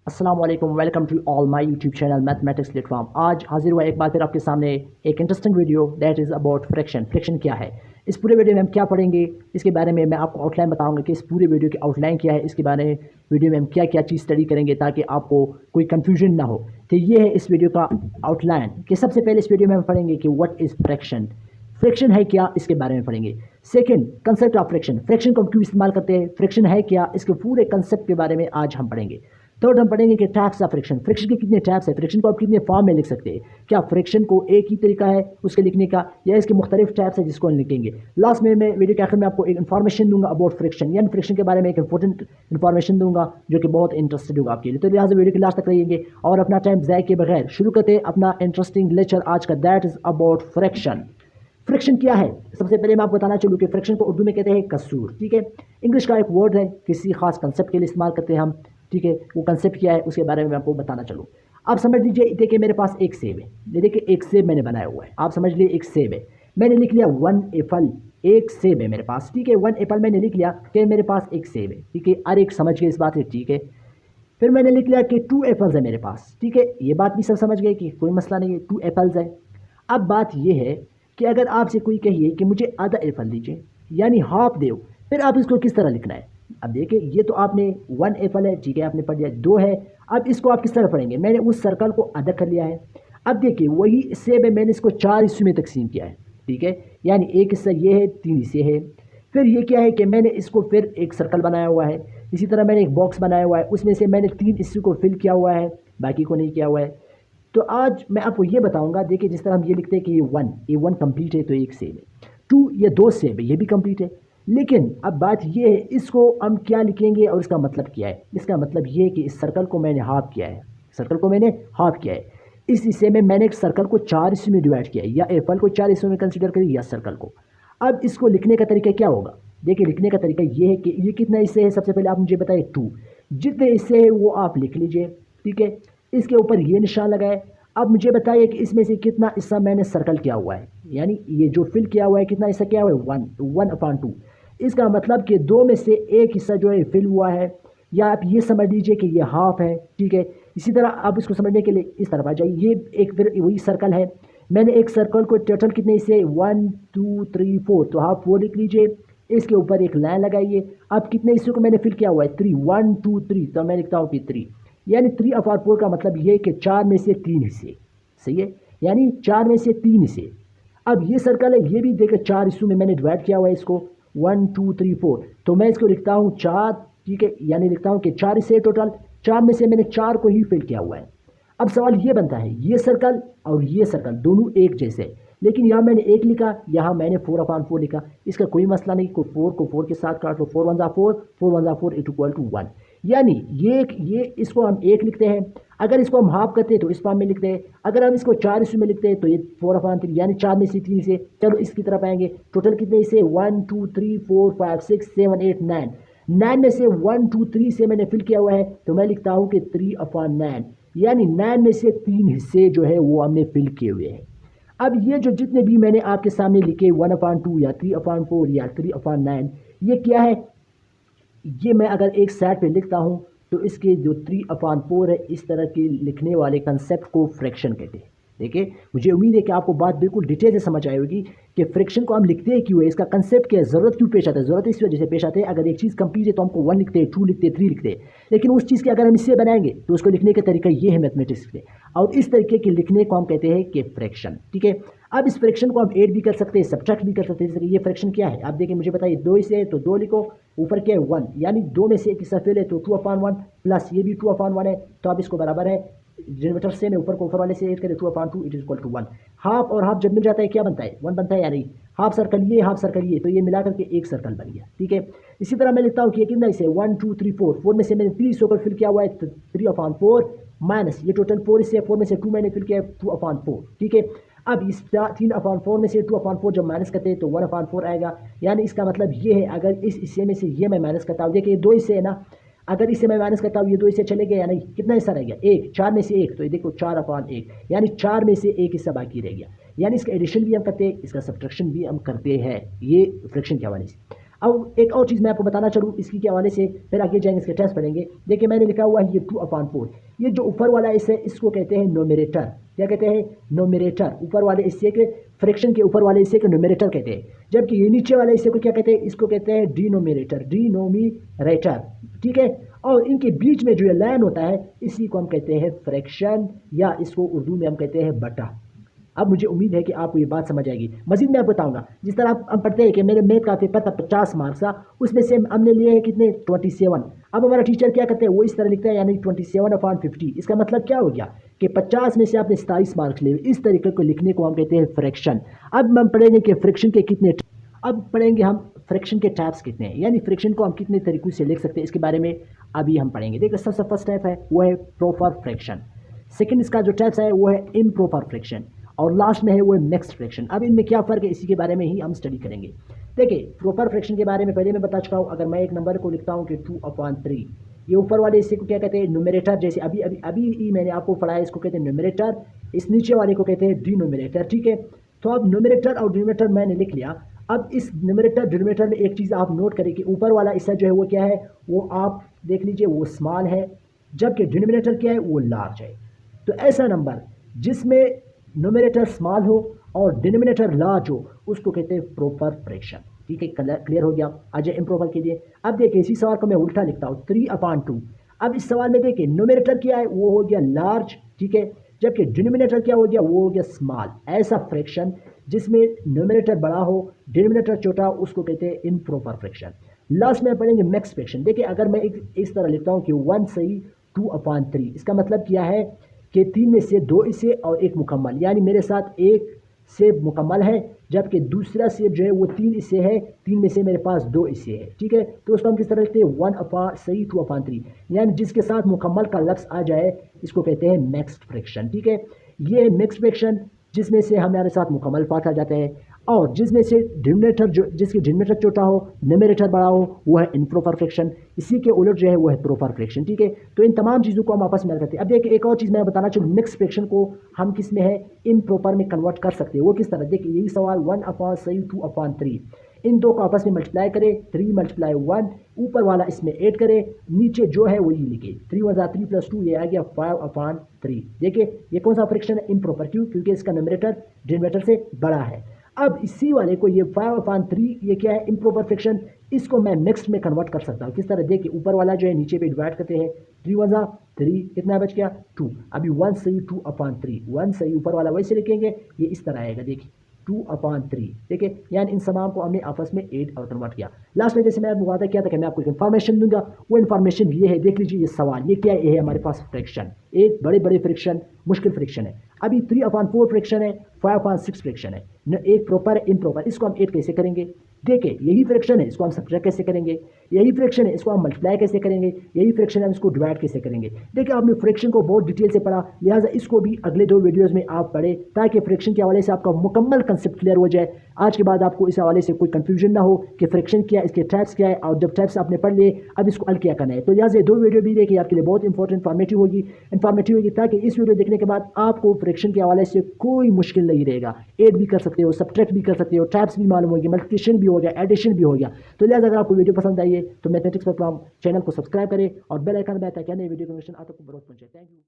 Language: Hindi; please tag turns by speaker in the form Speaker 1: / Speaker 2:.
Speaker 1: अस्सलाम वालेकुम, welcome to all my YouTube channel mathematics platform. आज हाजिर हुआ एक बार फिर आपके सामने एक interesting video that is about fraction. Fraction क्या है, इस पूरे वीडियो में हम क्या पढ़ेंगे, इसके बारे में मैं आपको आउटलाइन बताऊंगा कि इस पूरे वीडियो की आउटलाइन क्या है, इसके बारे में वीडियो में हम क्या क्या चीज़ स्टडी करेंगे ताकि आपको कोई कन्फ्यूजन ना हो। तो ये है इस वीडियो का आउटलाइन कि सबसे पहले इस वीडियो में हम पढ़ेंगे कि व्हाट इज़ फ्रैक्शन, फ्रैक्शन है क्या, इसके बारे में पढ़ेंगे। Second, concept of fraction, fraction को हम क्यों इस्तेमाल करते हैं, फ्रैक्शन है क्या, इसके पूरे कंसेप्ट के बारे में आज हम पढ़ेंगे। थर्ड, हम पढ़ेंगे कि टाइप्स ऑफ फ्रैक्शन, फ्रैक्शन के कितने टाइप्स है, फ्रैक्शन को आप कितने फॉर्म में लिख सकते हैं, क्या फ्रैक्शन को एक ही तरीका है उसके लिखने का या इसके मुख्तलिफ टाइप्स है जिसको हम लिखेंगे। लास्ट में मैं वीडियो के आखिर में आपको एक इन्फॉर्मेशन दूंगा अबाउट फ्रैक्शन, यानी फ्रैक्शन के बारे में एक इंपॉर्टेंट इन्फॉर्मेशन दूंगा जो कि बहुत इंटरेस्टेड होगा आपके लिए। तो लिहाजा वीडियो के लास्ट तक रहिएंगे और अपना टाइम ज़ाय के बगैर शुरू करते हैं अपना इंटरेस्टिंग लेक्चर आज का, that is about fraction. Fraction क्या है, सबसे पहले मैं आपको बताना चलूँ कि फ्रैक्शन को उर्दू में कहते हैं कसूर। ठीक है, इंग्लिश का एक वर्ड है, किसी खास कंसेप्ट के लिए इस्तेमाल करते हैं हम। ठीक है, वो कंसेप्ट क्या है उसके बारे में मैं आपको बताना चलूँ। आप समझ लीजिए, देखिए मेरे पास एक सेब है, ये देखिए एक सेब मैंने बनाया हुआ है, आप समझ लीजिए एक सेब है, मैंने लिख लिया 1 एप्पल, एक सेब है मेरे पास। ठीक है, 1 एप्पल मैंने लिख लिया कि मेरे पास एक सेब है। ठीक है, हर एक समझ गए इस बात से। ठीक है, फिर मैंने लिख लिया कि 2 एप्पल्स है मेरे पास। ठीक है, ये बात भी सब समझ गए कि कोई मसला नहीं है, 2 एप्पल्स है। अब बात ये है कि अगर आपसे कोई कहिए कि मुझे आधा एप्पल दीजिए, यानी हाफ दो, फिर आप इसको किस तरह लिखना है। अब देखिए, ये तो आपने 1 एप्पल है, ठीक है, आपने पढ़ लिया, 2 है। अब इसको आप किस तरह पढ़ेंगे, मैंने उस सर्कल को आधा कर लिया है। अब देखिए वही सेब है, मैंने इसको 4 हिस्सों में तकसीम किया है। ठीक है, यानी एक हिस्सा ये है, 3 हिस्से है। फिर ये क्या है कि मैंने इसको फिर एक सर्कल बनाया हुआ है, इसी तरह मैंने एक बॉक्स बनाया हुआ है, उसमें से मैंने 3 हिस्से को फिल किया हुआ है, बाकी को नहीं किया हुआ है। तो आज मैं आपको ये बताऊंगा। देखिए, जिस तरह हम ये लिखते हैं कि ये वन कंप्लीट है तो एक सेब है, 2 ये 2 सेब है, ये भी कंप्लीट है। लेकिन अब बात ये है, इसको हम क्या लिखेंगे और इसका मतलब क्या है। इसका मतलब ये है कि इस सर्कल को मैंने हाफ किया है, सर्कल को मैंने हाफ किया है। इस हिस्से में मैंने एक सर्कल को 4 हिस्सों में डिवाइड किया है, या एप्पल को 4 हिस्सों में कंसिडर करिए या सर्कल को। अब इसको लिखने का तरीका क्या होगा, देखिए लिखने का तरीका ये है कि ये कितना हिस्से है, सबसे पहले आप मुझे बताइए 2, जितने हिस्से हैं वो आप लिख लीजिए। ठीक है, इसके ऊपर ये निशान लगाए। अब मुझे बताइए कि इसमें से कितना हिस्सा मैंने सर्कल किया हुआ है, यानी ये जो फिल किया हुआ है कितना हिस्सा किया हुआ है, 1/2। इसका मतलब कि 2 में से एक हिस्सा जो है फिल हुआ है, या आप ये समझ लीजिए कि ये हाफ है। ठीक है, इसी तरह आप इसको समझने के लिए इस तरफ आ जाइए, ये एक फिर वही सर्कल है, मैंने एक सर्कल को टोटल कितने हिस्से 1 2 3 4, तो आप 4 लिख लीजिए, इसके ऊपर एक लाइन लगाइए। अब कितने हिस्सों को मैंने फिल किया हुआ है, 3, 1 2 3, तो मैं लिखता हूँ कि 3, यानी 3/4 का मतलब ये कि 4 में से 3 हिस्से। सही है, यानी 4 में से 3 हिस्से। अब ये सर्कल है, ये भी देखिए 4 हिस्सों में मैंने डिवाइड किया हुआ है इसको, 1 2 3 4, तो मैं इसको लिखता हूँ 4। ठीक है, यानी लिखता हूँ कि 4 हिस्से टोटल, 4 में से मैंने 4 को ही फिल किया हुआ है। अब सवाल ये बनता है, ये सर्कल और ये सर्कल दोनों एक जैसे, लेकिन यहाँ मैंने 1 लिखा, यहाँ मैंने 4/4 लिखा। इसका कोई मसला नहीं, को 4 को 4 के साथ काट लो, 4 1 4, 4 1 4 = 1। यानी ये इसको हम 1 लिखते हैं, अगर इसको हम हाफ करते हैं तो इस फॉर्म में लिखते हैं, अगर हम इसको 4 हिस्सों में लिखते हैं तो ये 4/3, यानी 4 में से 3 हिस्से। चलो इसकी तरफ आएंगे, टोटल कितने हिस्से, 1 2 3 4 5 6 7 8 9, 9 में से 1 2 3 से मैंने फिल किया हुआ है, तो मैं लिखता हूँ कि 3/9, यानी 9 में से 3 हिस्से जो है वो हमने फिल किए हुए हैं। अब ये जो जितने भी मैंने आपके सामने लिखे 1/2 या 3/4 या 3/9, ये क्या है, ये मैं अगर एक साइड पे लिखता हूँ तो इसके जो 3/4 है, इस तरह के लिखने वाले कंसेप्ट को फ्रैक्शन कहते हैं। देखिए, मुझे उम्मीद है कि आपको बात बिल्कुल डिटेल से समझ आई होगी कि फ्रैक्शन को हम लिखते हैं क्यों है, इसका कंसेप्ट क्या है, ज़रूरत क्यों पेश आता है। ज़रूरत इस वजह से पेश आते हैं, अगर एक चीज़ कंप्लीट है तो हमको 1 लिखते हैं, 2 लिखते हैं, 3 लिखते हैं, लेकिन उस चीज़ के अगर हम इससे बनाएंगे तो उसको लिखने का तरीका ये है मैथमेटिक्स के, और इस तरीके के लिखने को हम कहते हैं कि फ्रैक्शन। ठीक है, अब इस फ्रैक्शन को हम ऐड भी कर सकते हैं, सब्ट्रैक्ट भी कर सकते हैं। जैसे ये फ्रैक्शन क्या है, आप देखिए, मुझे बताइए 2 हिस्से है तो 2 लिखो, ऊपर क्या है 1, यानी 2 में से एक हिस्सा फेल है तो 2/1, प्लस ये भी 2/1 है, तो अब इसको बराबर है, जनरेटर से मैं ऊपर को ऊपर वाले से ऐड करें 2/2 = 1। हाफ और हाफ जब मिल जाता है क्या बनता है, 1 बनता है, यानी हाफ सर्कल ये, हाफ सर्कल ये, तो ये मिला करके एक सर्कल बन गया। ठीक है, इसी तरह मैं लिखता हूँ कि ये कितना इसे 1 2 3 4, 4 में से मैंने 3 हिस्सों को फिल किया हुआ है, तो 3/4 माइनस ये टोटल 4 हिस्से, 4 में से 2 मैंने फिल किया है, 2/4। ठीक है, अब इस 3/4 में से 2/4 जब माइनस करते हैं तो 1/4 आएगा, यानी इसका मतलब ये है, अगर इस हिस्से में से ये मैं माइनस करता हूँ, देखिए 2 हिस्से है ना, अगर इससे मैं माइनस करता हूँ ये 2 हिस्से चले गए, यानी कितना हिस्सा रह गया, 1, 4 में से 1, तो ये देखो 4/1, यानी 4 में से 1 हिस्सा बाकी रह गया, यानी इसका एडिशन भी हम करते हैं, इसका सब्ट्रैक्शन भी हम करते हैं, ये फ्रैक्शन के हवाले से। अब एक और चीज़ मैं आपको बताना चलूँ इसकी के हवाले से, फिर आगे जाएंगे इसके टेस्ट पढ़ेंगे। देखिए मैंने लिखा हुआ है ये 2/4, ये जो ऊपर वाला हिस्सा है इसको कहते हैं नोमिनेटर। क्या कहते हैं? नोमिनेटर। ऊपर वाले हिस्से के फ्रैक्शन के ऊपर वाले हिस्से के नोमिनेटर कहते हैं, जबकि ये नीचे वाले हिस्से को क्या कहते हैं? इसको कहते हैं डिनोमिनेटर। डिनोमिनेटर, ठीक है। और इनके बीच में जो ये लाइन होता है इसी को हम कहते हैं फ्रैक्शन, या इसको उर्दू में हम कहते हैं बटा। अब मुझे उम्मीद है कि आपको ये बात समझ आएगी। मजीद मैं बताऊंगा, जिस तरह हम पढ़ते हैं कि मेरे मैथ का पेपर था 50 मार्क्स का, उसमें से हमने लिए हैं कितने? 27। अब हमारा टीचर क्या करते हैं? वो इस तरह लिखता है, यानी 27/50। इसका मतलब क्या हो गया कि 50 में से आपने 27 मार्क्स लिए। इस तरीके को लिखने को हम कहते हैं फ्रैक्शन। अब हम पढ़ेंगे कि फ्रैक्शन के कितने, अब पढ़ेंगे हम फ्रैक्शन के टाइप्स कितने हैं, यानी फ्रैक्शन को हम कितने तरीकों से लिख सकते हैं, इसके बारे में अभी हम पढ़ेंगे। देखिए सबसे फर्स्ट टाइप है वो है प्रॉपर फ्रैक्शन। सेकंड इसका जो टाइप्स है वो है इम्प्रॉपर फ्रैक्शन, और लास्ट में है वो है मिक्स्ड फ्रैक्शन। अब इनमें क्या फ़र्क है इसी के बारे में ही हम स्टडी करेंगे। देखिए प्रॉपर फ्रैक्शन के बारे में पहले मैं बता चुका हूँ। अगर मैं एक नंबर को लिखता हूँ कि 2/3, ये ऊपर वाले हिस्से को क्या कहते हैं? न्यूमरेटर। जैसे अभी अभी अभी ही मैंने आपको पढ़ाया, इसको कहते हैं न्यूमरेटर, इस नीचे वाले को कहते हैं डिनोमिनेटर, ठीक है। तो अब न्यूमरेटर और डिनोमिनेटर मैंने लिख लिया। अब इस न्यूमरेटर डिनोमिनेटर में एक चीज़ आप नोट करें कि ऊपर वाला हिस्सा जो है वो क्या है? वो आप देख लीजिए वो स्मॉल है, जबकि डिनोमिनेटर क्या है? वो लार्ज है। तो ऐसा नंबर जिसमें न्यूमरेटर स्मॉल हो और डिनोमिनेटर लार्ज हो उसको कहते हैं प्रॉपर फ्रैक्शन, ठीक है। क्लियर हो गया? आ जाए इम्प्रॉपर के लिए। अब देखिए इसी सवाल को मैं उल्टा लिखता हूँ, 3/2। अब इस सवाल में देखिए न्यूमरेटर क्या है? वो हो गया लार्ज, ठीक है, जबकि डिनोमिनेटर क्या हो गया? वो हो गया स्मॉल। ऐसा फ्रैक्शन जिसमें न्यूमरेटर बड़ा हो डिनोमिनेटर छोटा हो उसको कहते हैं इम्प्रॉपर फ्रैक्शन। लास्ट में पढ़ेंगे मिक्स्ड फ्रैक्शन। देखिए अगर मैं इस तरह लिखता हूँ कि 1 सही 2/3, इसका मतलब क्या है कि 3 में से 2 हिस्से और 1 मुकम्मल, यानी मेरे साथ 1 सेब मुकम्मल है, जबकि दूसरा सेब जो है वो 3 हिस्से है, 3 में से मेरे पास 2 हिस्से है, ठीक है। तो उसको हम किस तरह लिखते हैं? 1 सही 2/3, यानी जिसके साथ मुकम्मल का लफ्ज़ आ जाए इसको कहते हैं मिक्स्ड फ्रैक्शन, ठीक है। ये है मिक्स्ड फ्रैक्शन जिसमें से हमारे साथ मुकम्मल पार्ट आ जाता है, और जिसमें से डिनोमिनेटर जो जिसकी डिनोमिनेटर छोटा हो न्यूमरेटर बड़ा हो वो है इम्प्रॉपर फ्रैक्शन। इसी के उलट जो है वो है प्रॉपर फ्रैक्शन, ठीक है। तो इन तमाम चीज़ों को हम आपस में करते हैं। अब देखिए एक और चीज़ मैं बताना चाहूँ, मिक्स फ्रैक्शन को हम किस में है? इम्प्रॉपर में कन्वर्ट कर सकते हैं। वो किस तरह? देखिए यही सवाल 1 सही 2/3, इन दो को आपस में मल्टीप्लाई करें, 3 × 1, ऊपर वाला इसमें ऐड करें, नीचे जो है वही लिखे, 3 × 3 + 2, ये आ गया 5/3। देखिए ये कौन सा फ्रैक्शन है? इम्प्रॉपर। क्यों? क्योंकि इसका न्यूमरेटर डिनोमिनेटर से बड़ा है। अब इसी वाले को ये 5/3 ये क्या है? Improper fraction. इसको मैं मिक्स्ड में कन्वर्ट कर सकता हूँ। किस तरह? देखिए ऊपर वाला जो है नीचे पे डिवाइड करते हैं, 3 × 3 कितना बच गया? 2। अभी 1 सही 2/3, 1 सही ऊपर वाला वैसे लिखेंगे, ये इस तरह आएगा, देखिए 2/3, ठीक है। यानी इन तमाम को हमने आपस में ऐड और कन्वर्ट किया। लास्ट में जैसे मैं वादा किया था कि मैं आपको एक इन्फॉर्मेशन दूंगा, वो इन्फॉर्मेशन ये है, देख लीजिए ये सवाल ये क्या है? ये है हमारे पास फ्रैक्शन, एक बड़े बड़े फ्रैक्शन, मुश्किल फ्रैक्शन है। अभी 3/4 फ्रैक्शन है, 5/6 फ्रैक्शन है, न एक प्रॉपर है इम्प्रॉपर। इसको हम ऐड कैसे करेंगे? देखिए यही फ्रैक्शन है, इसको हम सब्ट्रैक्ट कैसे करेंगे? यही फ्रैक्शन है, इसको हम मल्टीप्लाई कैसे करेंगे? यही फ्रैक्शन है, हम इसको डिवाइड कैसे करेंगे? देखिए आपने फ्रैक्शन को बहुत डिटेल से पढ़ा, लिहाजा इसको भी अगले 2 वीडियोज़ में आप पढ़ें, ताकि फ्रैक्शन के हवाले से आपका मुकम्मल कंसेप्ट क्लियर हो जाए। आज के बाद आपको इस हवाले से कोई कन्फ्यूजन ना हो कि फ्रैक्शन क्या है, इसके टाइप्स क्या है, और जब टाइप्स आपने पढ़ लिए अब इसको हल क्या करना है। तो लिहाजा 2 वीडियो भी देखिए, आपके लिए बहुत इंपॉर्टेंट इन्फॉर्मेटिव होगी, ताकि इस वीडियो देखने के बाद आपको फ्रैक्शन के हवाले से कोई मुश्किल नहीं रहेगा। ऐड भी कर सकते हो, सब्ट्रैक्ट भी कर सकते हो, टाइप्स भी मालूम होगी, मल्टीप्लिकेशन भी हो गया, एडिशन भी हो गया। तो लिहाजा अगर आपको वीडियो पसंद आई है तो मैथमेटिक्स पर चैनल को सब्सक्राइब करें और बेल आइकन दबाएं ताकि नई वीडियो का नोटिफिकेशन आप तक बरोज पहुंचे। Thank you.